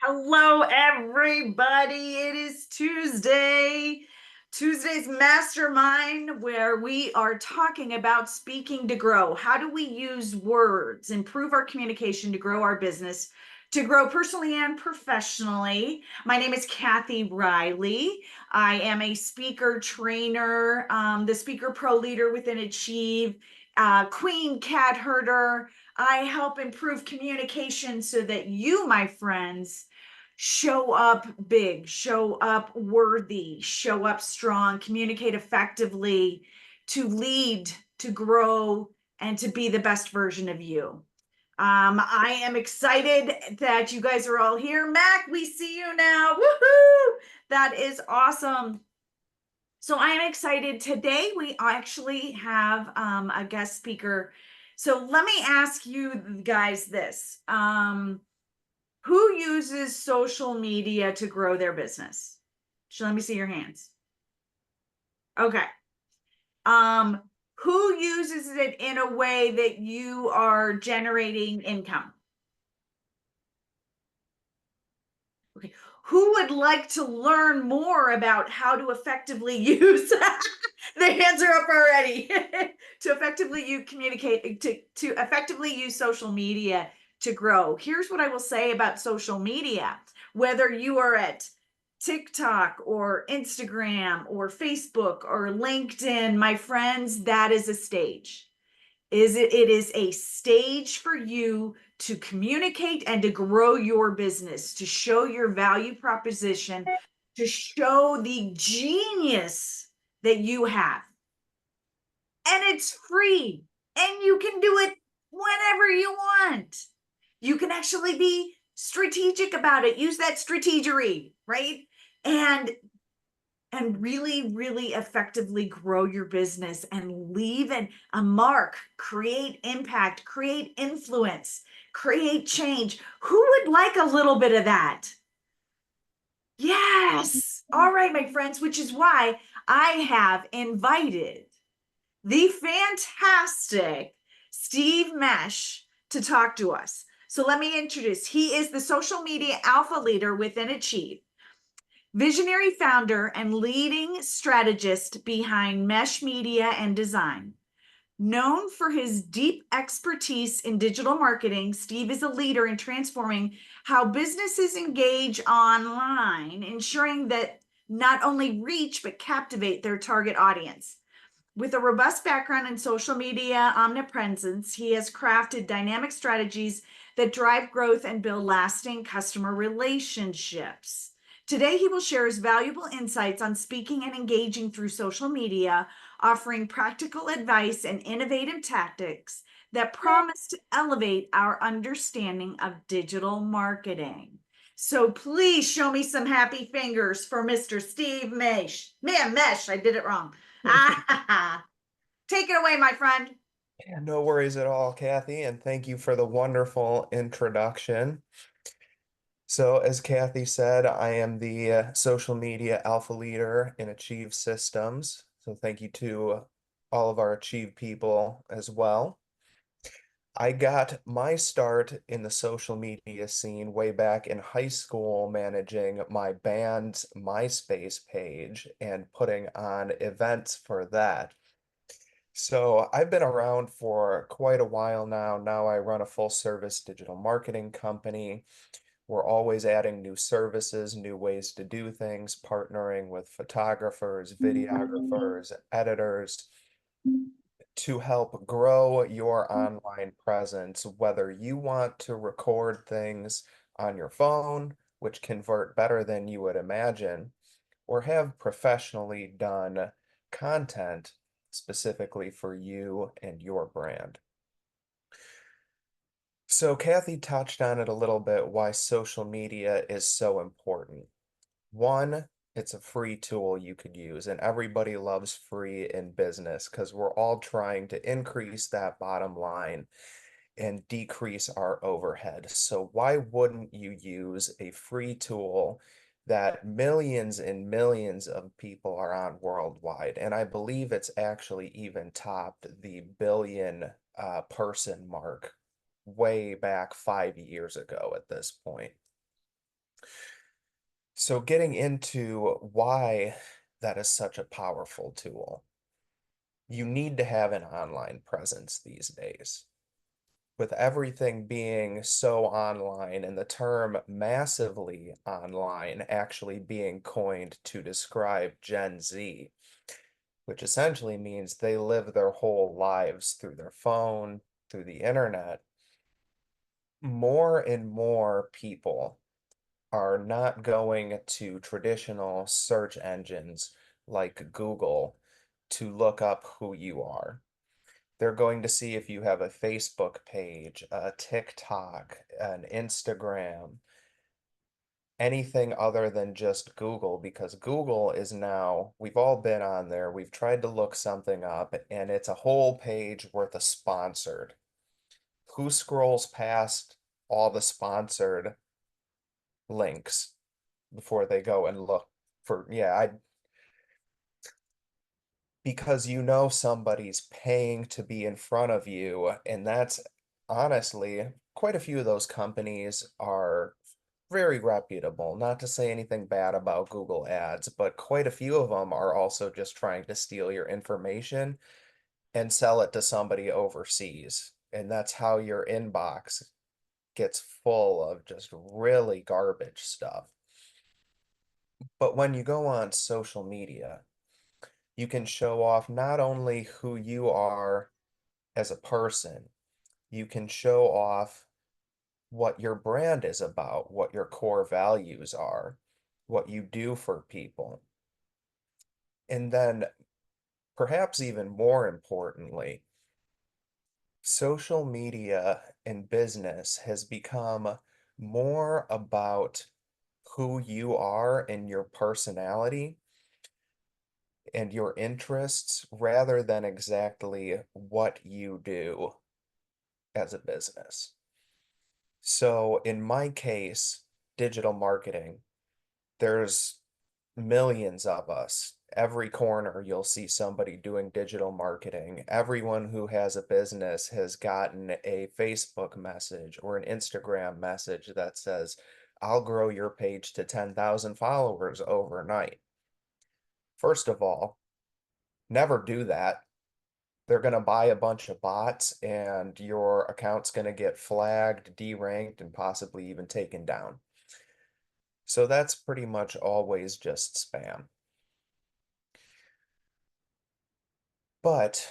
Hello, everybody. It is Tuesday. Tuesday's Mastermind, where we are talking about speaking to grow. How do we use words, improve our communication to grow our business, to grow personally and professionally? My name is Kathy Riley. I am a speaker trainer, the Speaker Pro Leader within Achieve, Queen Cat Herder. I help improve communication so that you, my friends, show up big, show up worthy, show up strong, communicate effectively, to lead, to grow, and to be the best version of you. I am excited that you guys are all here. Mac, we see you now. Woohoo! That is awesome. So I am excited. Today we actually have a guest speaker. So let me ask you guys this. Who uses social media to grow their business? So let me see your hands. Okay. Um, who uses it in a way that you are generating income? Okay. Who would like to learn more about how to effectively use the hands are up already to effectively you communicate to effectively use social media to grow? Here's what I will say about social media. Whether you are at TikTok or Instagram or Facebook or LinkedIn, my friends, that is a stage. It is a stage for you to communicate and to grow your business, to show your value proposition, to show the genius that you have. And it's free, and you can do it whenever you want. You can actually be strategic about it. Use that strategery, right? And really effectively grow your business and leave a mark, create impact, create influence, create change. Who would like a little bit of that? Yes. All right, my friends, which is why I have invited the fantastic Steve Mesh to talk to us. So let me introduce. He is the social media alpha leader within Achieve, visionary founder and leading strategist behind Mesh Media and Design. Known for his deep expertise in digital marketing, Steve is a leader in transforming how businesses engage online, ensuring that not only reach but captivate their target audience. With a robust background in social media omnipresence, he has crafted dynamic strategies that drive growth and build lasting customer relationships. Today, he will share his valuable insights on speaking and engaging through social media, offering practical advice and innovative tactics that promise to elevate our understanding of digital marketing. So please show me some happy fingers for Mr. Steve Mesh. Man, Mesh, I did it wrong. Take it away, my friend. Yeah, no worries at all, Kathy, and thank you for the wonderful introduction. So, as Kathy said, I am the social media alpha leader in Achieve Systems. So, thank you to all of our Achieve people as well. I got my start in the social media scene way back in high school, managing my band's MySpace page and putting on events for that. So I've been around for quite a while now. Now I run a full service digital marketing company. We're always adding new services, new ways to do things, partnering with photographers, videographers, editors to help grow your online presence, whether you want to record things on your phone, which convert better than you would imagine, or have professionally done content specifically for you and your brand. So Kathy touched on it a little bit, why social media is so important. One, it's a free tool you could use, and everybody loves free in business because we're all trying to increase that bottom line and decrease our overhead. So why wouldn't you use a free tool that millions and millions of people are on worldwide? And I believe it's actually even topped the billion person mark way back 5 years ago at this point. So, getting into why that is such a powerful tool, you need to have an online presence these days. With everything being so online and the term massively online actually being coined to describe Gen Z, which essentially means they live their whole lives through their phone, through the internet, more and more people are not going to traditional search engines like Google to look up who you are. They're going to see if you have a Facebook page, a TikTok, an Instagram, anything other than just Google, because Google is now, we've all been on there, we've tried to look something up, and it's a whole page worth of sponsored. Who scrolls past all the sponsored links before they go and look for, yeah, because you know somebody's paying to be in front of you, and that's honestly quite a few of those companies are very reputable. Not to say anything bad about Google Ads, but quite a few of them are also just trying to steal your information and sell it to somebody overseas. And that's how your inbox gets full of just really garbage stuff. But when you go on social media, you can show off not only who you are as a person, you can show off what your brand is about, what your core values are, what you do for people. And then, perhaps even more importantly, social media and business has become more about who you are and your personality and your interests rather than exactly what you do as a business. So in my case, digital marketing, there's millions of us. Every corner you'll see somebody doing digital marketing. Everyone who has a business has gotten a Facebook message or an Instagram message that says, I'll grow your page to 10,000 followers overnight. First of all, never do that. They're going to buy a bunch of bots and your account's going to get flagged, deranked, and possibly even taken down. So that's pretty much always just spam. But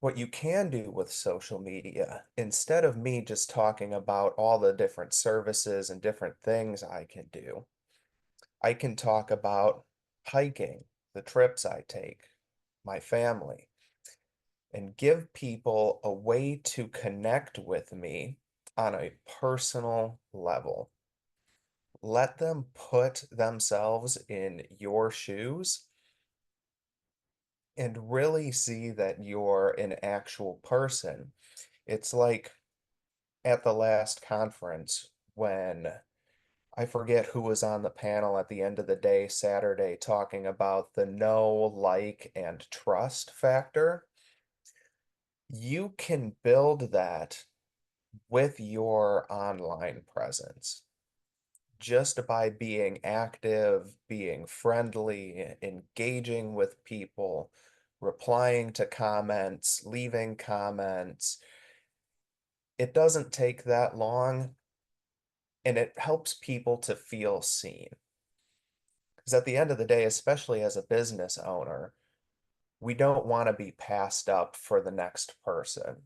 what you can do with social media, instead of me just talking about all the different services and different things I can do, I can talk about hiking, the trips I take, my family, and give people a way to connect with me on a personal level. Let them put themselves in your shoes and really see that you're an actual person. It's like at the last conference when I forget who was on the panel at the end of the day, Saturday, talking about the know, like, and trust factor. You can build that with your online presence just by being active, being friendly, engaging with people, replying to comments, leaving comments. It doesn't take that long and it helps people to feel seen. Because at the end of the day, especially as a business owner, we don't want to be passed up for the next person.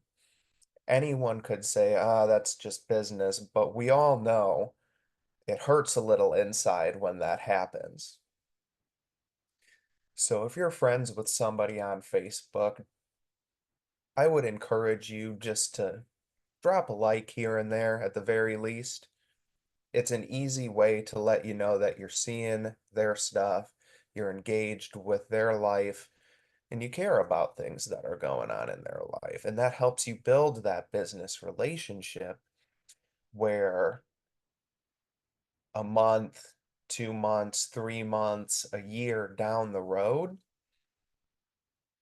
Anyone could say, ah, that's just business, but we all know it hurts a little inside when that happens. So if you're friends with somebody on Facebook, I would encourage you just to drop a like here and there at the very least. It's an easy way to let you know that you're seeing their stuff, you're engaged with their life, and you care about things that are going on in their life. And that helps you build that business relationship where a month, 2 months, 3 months, a year down the road,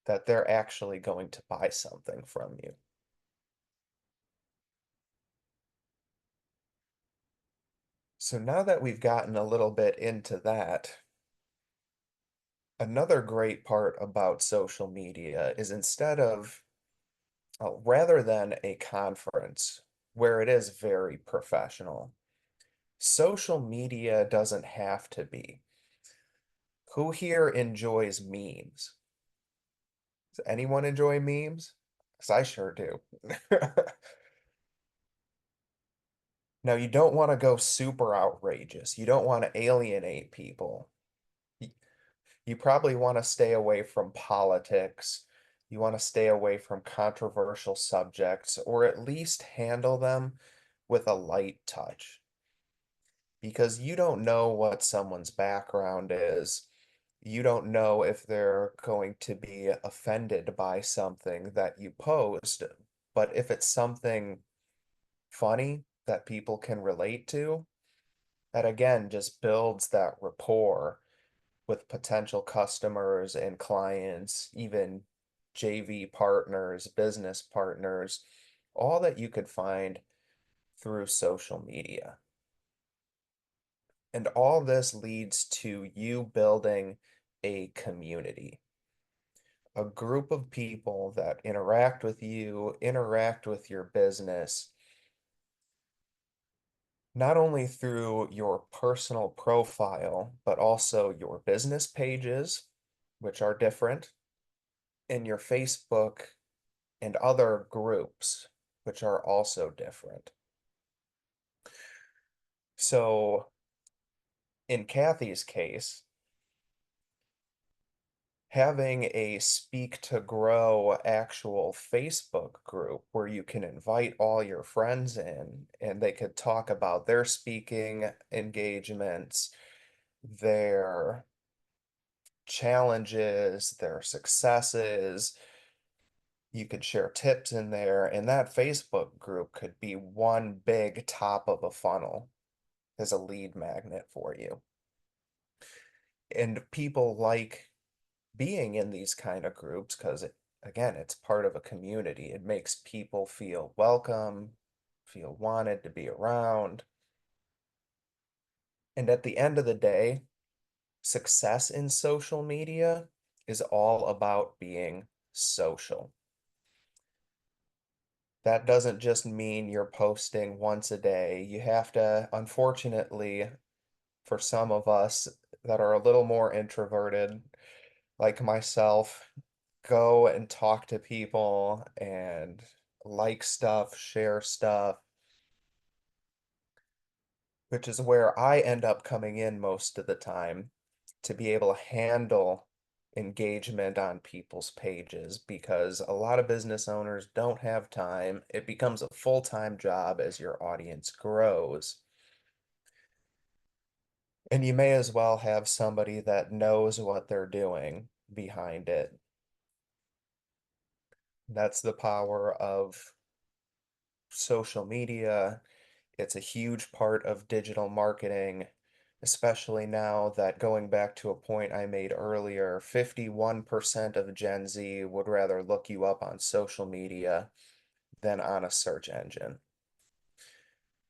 that they're actually going to buy something from you. So now that we've gotten a little bit into that, another great part about social media is rather than a conference where it is very professional, social media doesn't have to be. Who here enjoys memes? Does anyone enjoy memes? Because I sure do. Now, you don't want to go super outrageous. You don't want to alienate people. Y- You probably want to stay away from politics. You want to stay away from controversial subjects, or at least handle them with a light touch. Because you don't know what someone's background is. You don't know if they're going to be offended by something that you post. But if it's something funny that people can relate to, that again just builds that rapport with potential customers and clients, even JV partners, business partners, all that you could find through social media. And all this leads to you building a community, a group of people that interact with you, interact with your business, not only through your personal profile, but also your business pages, which are different, and your Facebook and other groups, which are also different. So in Kathy's case, having a Speak to Grow actual Facebook group where you can invite all your friends in and they could talk about their speaking engagements, their challenges, their successes. You could share tips in there, and that Facebook group could be one big top of a funnel as a lead magnet for you. And people like being in these kind of groups because again, it's part of a community. It makes people feel welcome, feel wanted to be around. And at the end of the day, success in social media is all about being social. That doesn't just mean you're posting once a day. You have to, unfortunately, for some of us that are a little more introverted, like myself, go and talk to people and like stuff, share stuff, which is where I end up coming in most of the time to be able to handle engagement on people's pages because a lot of business owners don't have time. It becomes a full-time job as your audience grows. And you may as well have somebody that knows what they're doing behind it. That's the power of social media. It's a huge part of digital marketing, especially now that going back to a point I made earlier, 51% of Gen Z would rather look you up on social media than on a search engine.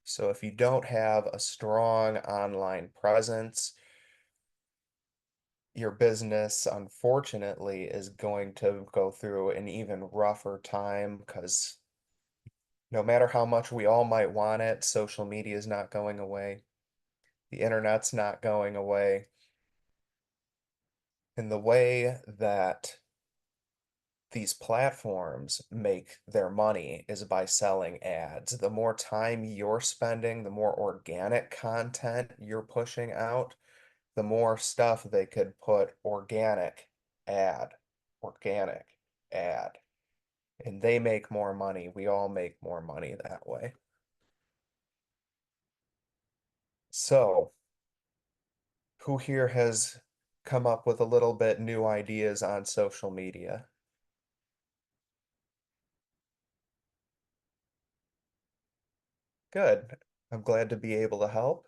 So if you don't have a strong online presence, your business, unfortunately, is going to go through an even rougher time because no matter how much we all might want it, social media is not going away. The internet's not going away. And the way that these platforms make their money is by selling ads. The more time you're spending, the more organic content you're pushing out, the more stuff they could put ad, organic, ad. And they make more money. We all make more money that way. So, who here has come up with a little bit new ideas on social media? Good. I'm glad to be able to help.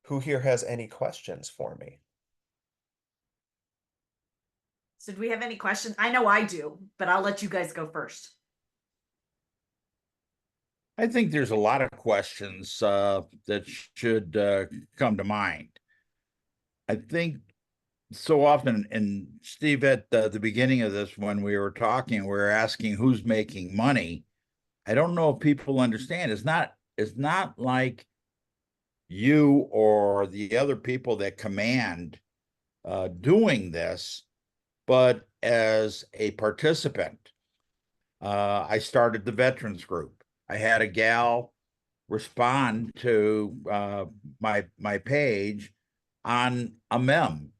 Who here has any questions for me? So do we have any questions? I know I do, but I'll let you guys go first. I think there's a lot of questions that should come to mind. I think so often, and Steve, at the beginning of this, when we were talking, we were asking who's making money. I don't know if people understand. It's not like you or the other people that command doing this, but as a participant. I started the veterans group. I had a gal respond to my page on a mem.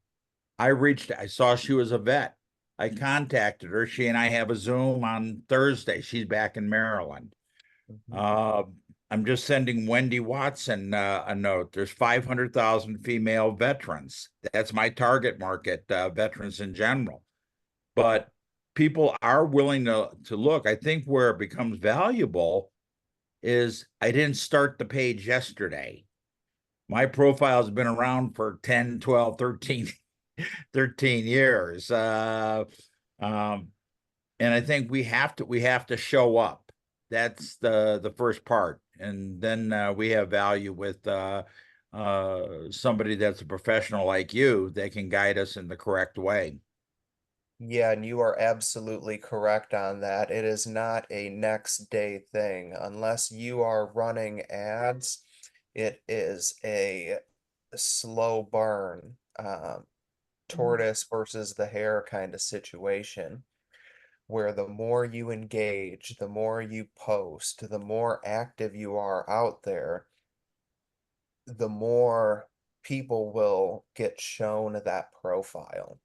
I saw she was a vet. I contacted her. She and I have a Zoom on Thursday. She's back in Maryland. Mhm. Uh, I'm just sending Wendy Watson a note. There's 500,000 female veterans. That's my target market, veterans in general. But people are willing to look. I think where it becomes valuable is I didn't start the page yesterday. My profile has been around for 10, 12, 13 years. Um, and I think we have to show up. That's the first part. And then we have value with somebody that's a professional like you that can guide us in the correct way. Yeah, and you are absolutely correct on that. It is not a next day thing. Unless you are running ads, it is a slow burn, Mhm. tortoise versus the hare kind of situation, where the more you engage, the more you post, the more active you are out there, the more people will get shown that profile.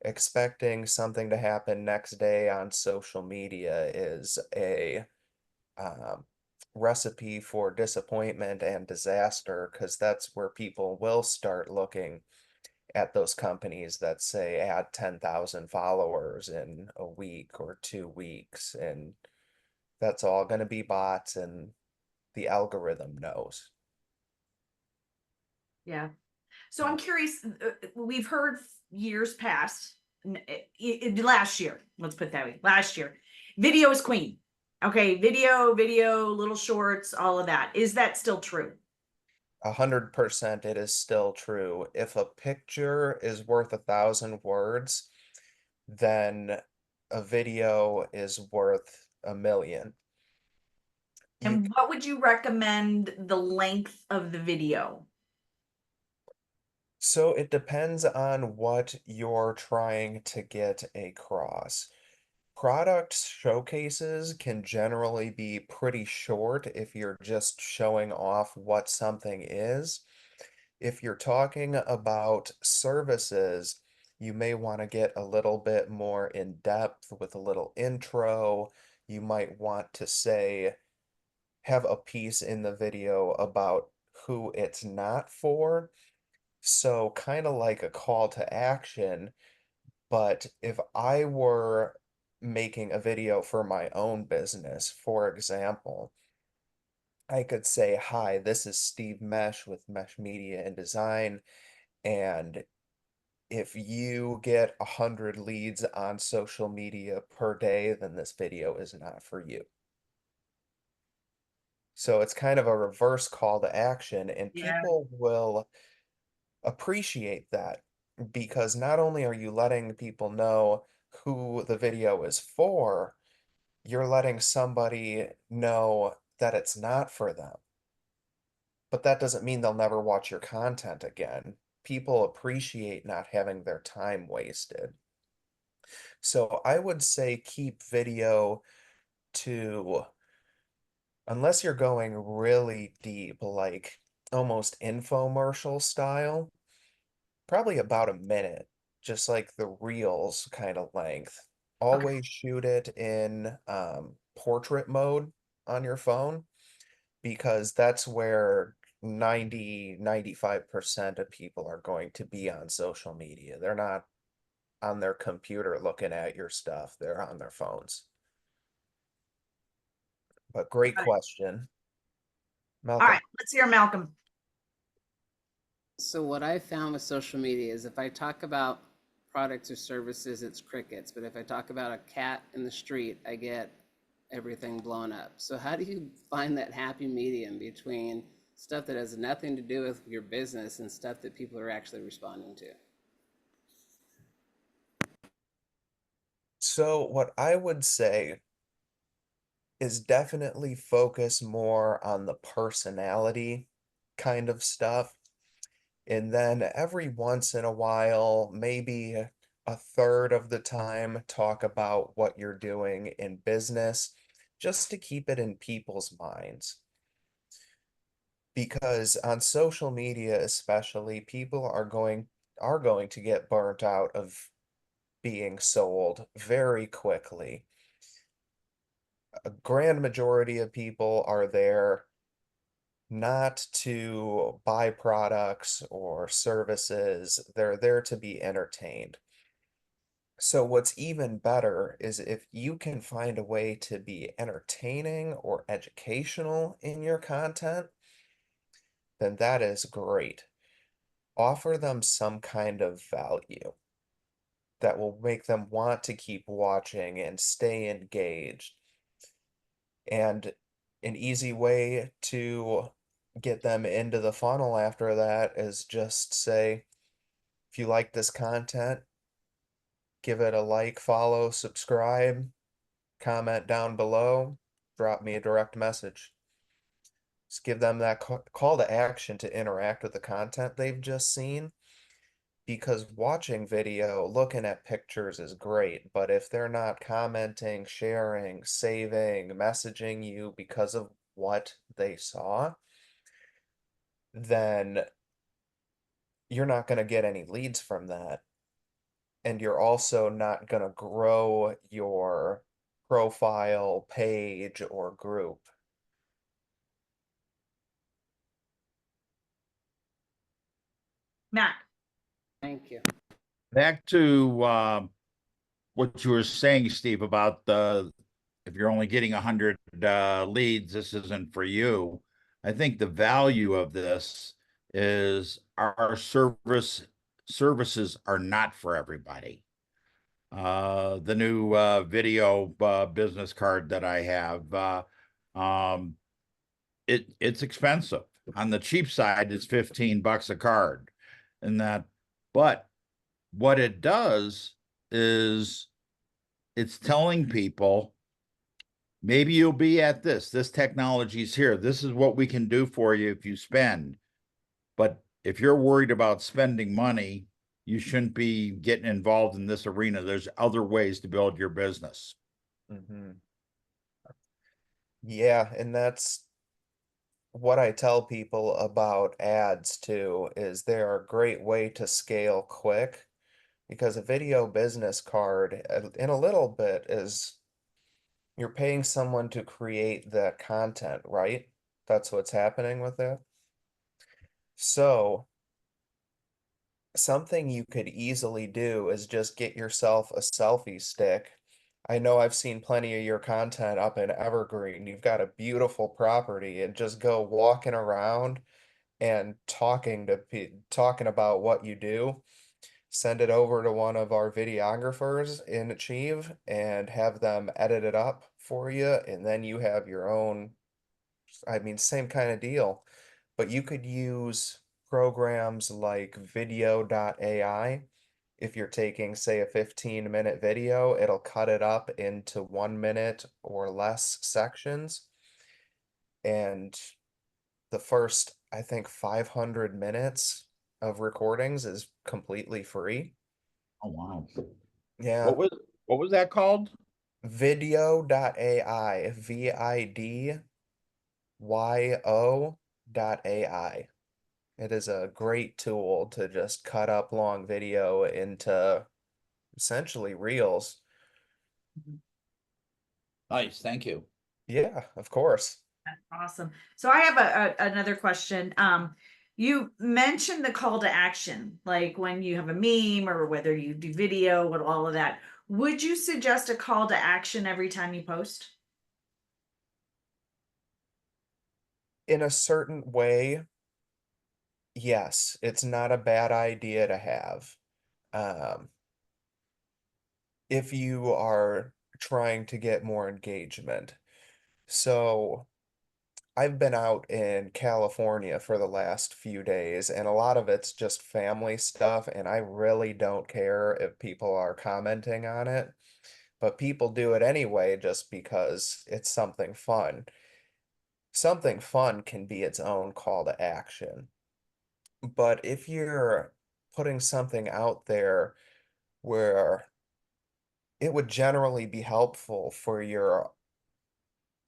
Expecting something to happen next day on social media is a um, recipe for disappointment and disaster, because that's where people will start looking at those companies that say add 10,000 followers in a week or 2 weeks, and that's all going to be bots, and the algorithm knows. Yeah. So I'm curious, we've heard years past, last year, let's put it that way, last year, video is queen. Okay, video, little shorts, all of that. Is that still true? 100% it is still true. If a picture is worth 1,000 words, then a video is worth a million. You And what would you recommend the length of the video? So it depends on what you're trying to get across. Product showcases can generally be pretty short if you're just showing off what something is. If you're talking about services, you may want to get a little bit more in depth with a little intro. You might want to say, have a piece in the video about who it's not for. So, kind of like a call to action. But if I were making a video for my own business, for example, I could say, "Hi, this is Steve Mesh with Mesh Media and Design, and if you get 100 leads on social media per day, then this video is not for you." So it's kind of a reverse call to action, and Yeah. people will appreciate that, because not only are you letting people know who the video is for, you're letting somebody know that it's not for them. But that doesn't mean they'll never watch your content again. People appreciate not having their time wasted. So I would say keep video to, unless you're going really deep, like almost infomercial style, probably about a minute, just like the reels kind of length. Okay. Always shoot it in portrait mode on your phone, because that's where 95% of people are going to be on social media. They're not on their computer looking at your stuff, they're on their phones. But great Got it. question. All Malcolm. right, let's hear Malcolm. So what I found with social media is if I talk about products or services, it's crickets. But if I talk about a cat in the street, I get everything blown up. So how do you find that happy medium between stuff that has nothing to do with your business and stuff that people are actually responding to? So what I would say is definitely focus more on the personality kind of stuff. And then every once in a while, maybe a third of the time, talk about what you're doing in business just to keep it in people's minds. Because on social media especially, people are going to get burnt out of being sold very quickly. A grand majority of people are there not to buy products or services, they're there to be entertained. So what's even better is if you can find a way to be entertaining or educational in your content, then that is great. Offer them some kind of value that will make them want to keep watching and stay engaged. And an easy way to get them into the funnel after that is just say, if you like this content, give it a like, follow, subscribe, comment down below, drop me a direct message. Just give them that call to action to interact with the content they've just seen. Because watching video, looking at pictures is great, but if they're not commenting, sharing, saving, messaging you because of what they saw, then you're not going to get any leads from that. And you're also not going to grow your profile, page, or group. Matt. Thank you. Back to what you were saying, Steve, about if you're only getting 100 leads, this isn't for you. I think the value of this is our services are not for everybody. The new video business card that I have, it's expensive. On the cheap side, it's $15 a card, and that. But what it does is it's telling people maybe you'll be at this technology's here, this is what we can do for you if you spend. But if you're worried about spending money, you shouldn't be getting involved in this arena. There's other ways to build your business. Mm-hmm. Yeah, and that's what I tell people about ads too, is they're a great way to scale quick, because a video business card in a little bit is you're paying someone to create the content, right? That's what's happening with it. So something you could easily do is just get yourself a selfie stick. I know I've seen plenty of your content up in Evergreen. You've got a beautiful property, and just go walking around and talking about what you do. Send it over to one of our videographers in Achieve and have them edit it up for you, and then you have your own, I mean, same kind of deal. But you could use programs like video.ai. If you're taking, say, a 15-minute video, it'll cut it up into 1 minute or less sections. And the first, I think, 500 minutes of recordings is completely free. Oh wow. Yeah. What was that called? Video.ai, VIDYO.ai. It is a great tool to just cut up long video into essentially reels. Nice, thank you. Yeah, of course. That's awesome. So I have another question. You mentioned the call to action, like when you have a meme or whether you do video and all of that. Would you suggest a call to action every time you post? In a certain way, yes, it's not a bad idea to have. Um, if you are trying to get more engagement. So I've been out in California for the last few days, and a lot of it's just family stuff, and I really don't care if people are commenting on it, but people do it anyway just because it's something fun. Something fun can be its own call to action. But if you're putting something out there where it would generally be helpful for your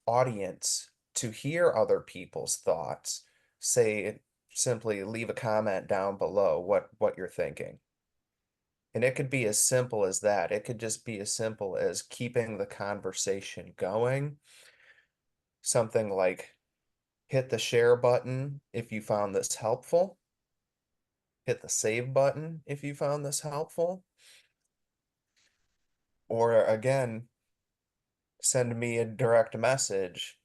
audience to hear other people's thoughts, say simply leave a comment down below what you're thinking. And it could be as simple as that. It could just be as simple as keeping the conversation going. Something like hit the share button if you found this helpful. Hit the save button if you found this helpful. Or again, send me a direct message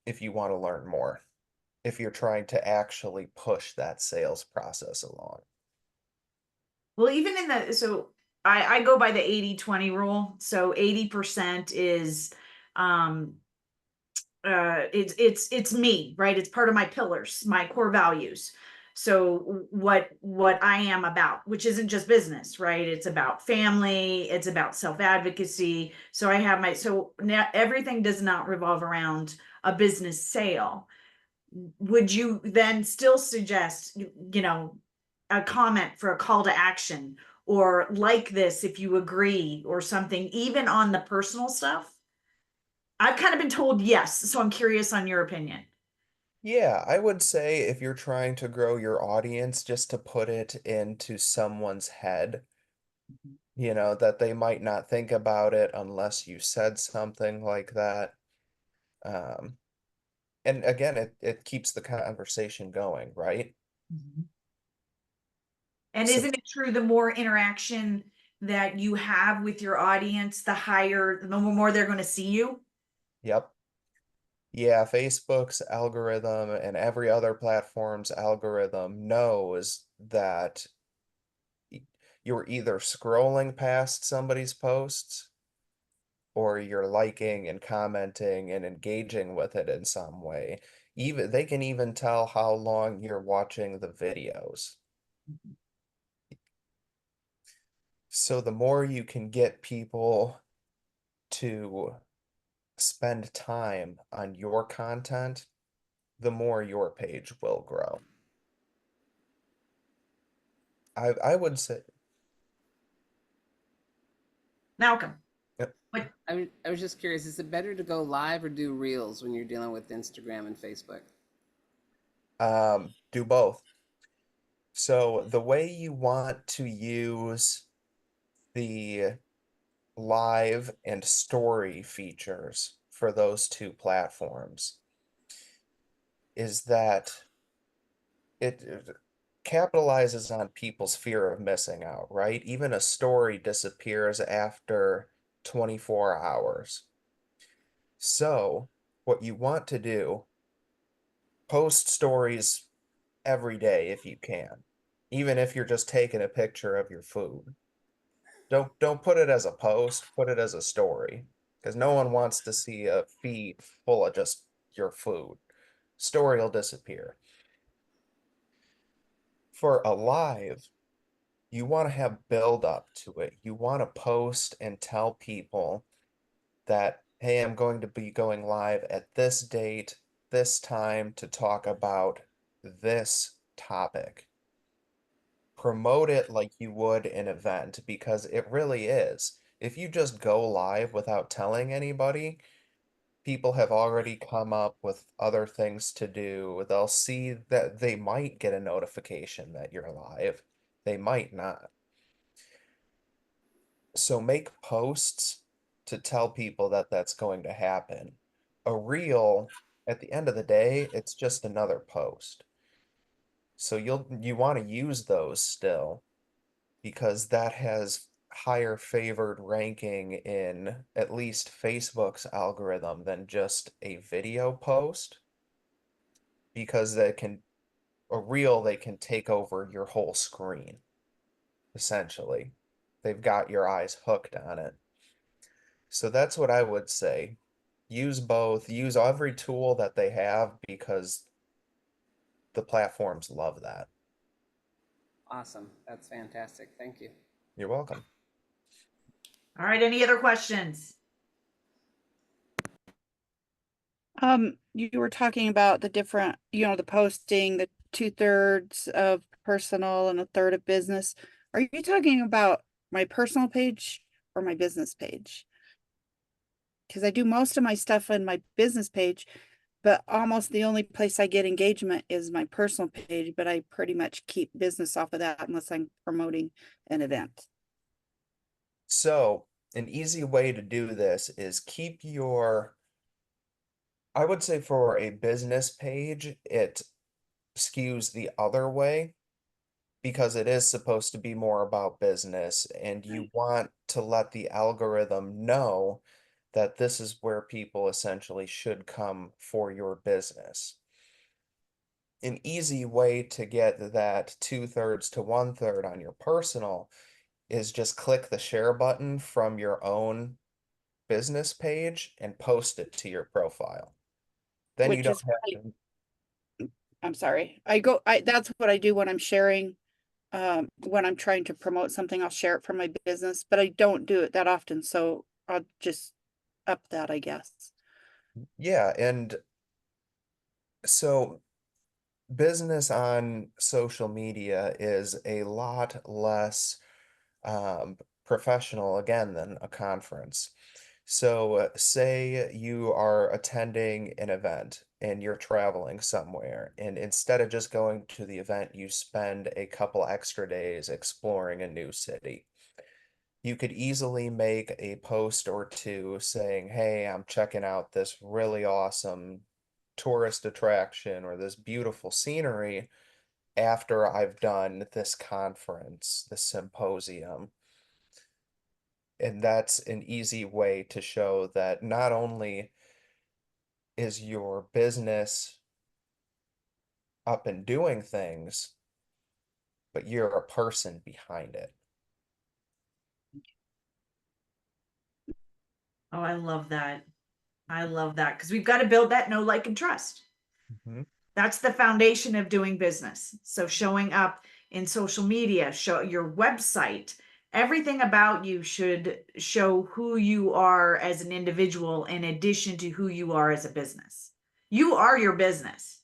if you want to learn more, if you're trying to actually push that sales process along. Well, even in the, so I go by the 80-20 rule. So 80% is, um, it's me, right? It's part of my pillars, my core values. So what I am about, which isn't just business, right? It's about family, it's about self-advocacy. So I have so now everything does not revolve around a business sale. Would you then still suggest, a comment for a call to action, or like this if you agree, or something, even on the personal stuff? I've kind of been told yes, so I'm curious on your opinion. Yeah, I would say if you're trying to grow your audience, just to put it into someone's head, that they might not think about it unless you said something like that. Um, and again, it keeps the conversation going, right? Mhm. And So, isn't it true, the more interaction that you have with your audience, the more they're going to see you? yep. Yeah, Facebook's algorithm and every other platform's algorithm knows that you're either scrolling past somebody's posts or you're liking and commenting and engaging with it in some way. Even they can even tell how long you're watching the videos. So the more you can get people to spend time on your content, the more your page will grow. I would say, Malcolm, yep, what? I was just curious, is it better to go live or do reels when you're dealing with Instagram and Facebook? do both. So the way you want to use the live and story features for those two platforms is that it capitalizes on people's fear of missing out, right? Even a story disappears after 24 hours. So, what you want to do, post stories every day if you can, even if you're just taking a picture of your food. Don't put it as a post, put it as a story, because no one wants to see a feed full of just your food. Story will disappear. For a live, you want to have build up to it. You want to post and tell people that, hey, I'm going to be going live at this date, this time to talk about this topic. Promote it like you would an event because it really is. If you just go live without telling anybody, people have already come up with other things to do. They'll see that they might get a notification that you're live. They might not. So make posts to tell people that that's going to happen. A reel, at the end of the day, it's just another post. So you want to use those still because that has higher favored ranking in at least Facebook's algorithm than just a video post because a reel they can take over your whole screen essentially. They've got your eyes hooked on it. So that's what I would say. Use both. Use every tool that they have because the platforms love that. Awesome. That's fantastic. Thank you. You're welcome. All right, any other questions? You were talking about the different, the posting, the 2/3 of personal and a third of business. Are you talking about my personal page or my business page? Because I do most of my stuff on my business page, but almost the only place I get engagement is my personal page, but I pretty much keep business off of that unless I'm promoting an event. So, an easy way to do this is keep your, I would say for a business page, it skews the other way because it is supposed to be more about business, and you want to let the algorithm know that this is where people essentially should come for your business. An easy way to get that 2/3 to 1/3 on your personal is just click the share button from your own business page and post it to your profile. Then you Which don't is, have to. I'm sorry. That's what I do when I'm sharing. When I'm trying to promote something, I'll share it from my business, but I don't do it that often. So I'll just up that, I guess. Yeah, and so business on social media is a lot less professional again than a conference. So, say you are attending an event and you're traveling somewhere, and instead of just going to the event, you spend a couple extra days exploring a new city. You could easily make a post or two saying, "Hey, I'm checking out this really awesome tourist attraction or this beautiful scenery after I've done this conference, this symposium." And that's an easy way to show that not only is your business up and doing things, but you're a person behind it. Oh, I love that. I love that because we've got to build that know, like, and trust. Mhm. That's the foundation of doing business. So showing up in social media, show your website, everything about you should show who you are as an individual in addition to who you are as a business. You are your business.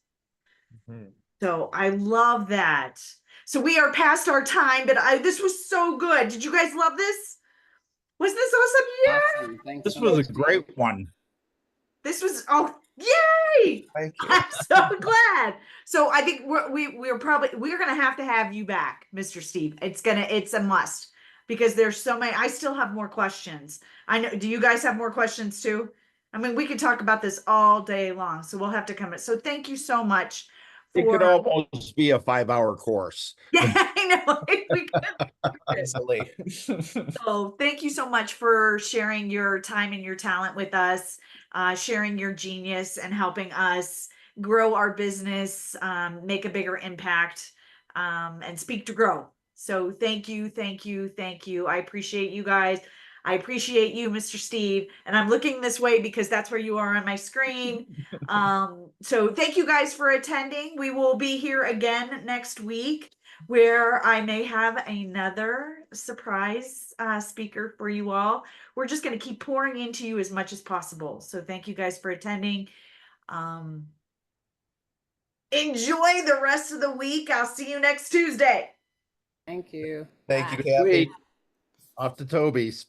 Mhm. So I love that. So we are past our time, but this was so good. Did you guys love this? Wasn't this awesome? Yeah. Awesome. Thanks This so was a much, Steve. great one. This was, oh, yay! Thank you. I'm so glad. So I think we're gonna have to have you back, Mr. Steve. It's a must because there's so many. I still have more questions. I know. Do you guys have more questions too? I mean, we could talk about this all day long, so we'll have to come. So thank you so much It could for. almost be a 5-hour course. Yeah, I know. We could. Easily. So thank you so much for sharing your time and your talent with us, sharing your genius and helping us grow our business, make a bigger impact, and speak to grow. So thank you, thank you, thank you. I appreciate you guys. I appreciate you, Mr. Steve. And I'm looking this way because that's where you are on my screen. So thank you guys for attending. We will be here again next week, where I may have another surprise speaker for you all. We're just going to keep pouring into you as much as possible. So thank you guys for attending. Enjoy the rest of the week. I'll see you next Tuesday. Thank you. Thank you, Bye. Kathy. Sweet. Off to Toby's.